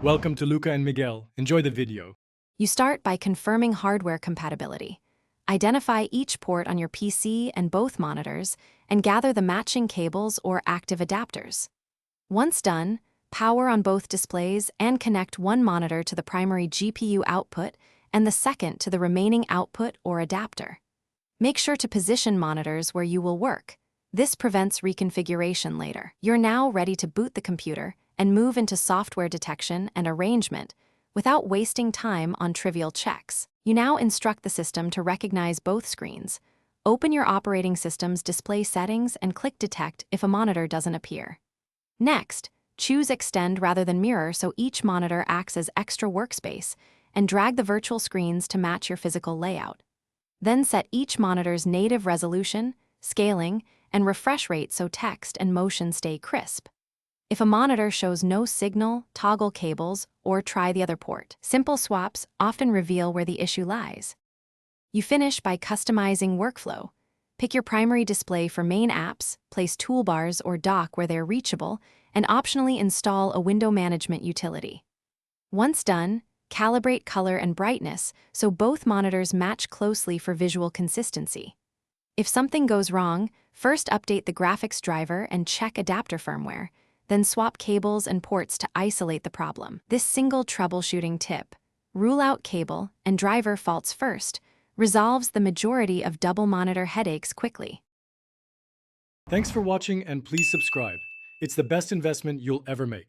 Welcome to Luca and Miguel. Enjoy the video. You start by confirming hardware compatibility. Identify each port on your PC and both monitors, and gather the matching cables or active adapters. Once done, power on both displays and connect one monitor to the primary GPU output and the second to the remaining output or adapter. Make sure to position monitors where you will work. This prevents reconfiguration later. You're now ready to boot the computer and move into software detection and arrangement without wasting time on trivial checks. You now instruct the system to recognize both screens. Open your operating system's display settings and click Detect if a monitor doesn't appear. Next, choose Extend rather than Mirror so each monitor acts as extra workspace, and drag the virtual screens to match your physical layout. Then set each monitor's native resolution, scaling, and refresh rate so text and motion stay crisp. If a monitor shows no signal, toggle cables, or try the other port. Simple swaps often reveal where the issue lies. You finish by customizing workflow. Pick your primary display for main apps, place toolbars or dock where they're reachable, and optionally install a window management utility. Once done, calibrate color and brightness so both monitors match closely for visual consistency. If something goes wrong, first update the graphics driver and check adapter firmware, then swap cables and ports to isolate the problem. This single troubleshooting tip, rule out cable and driver faults first, resolves the majority of double monitor headaches quickly. Thanks for watching and please subscribe. It's the best investment you'll ever make.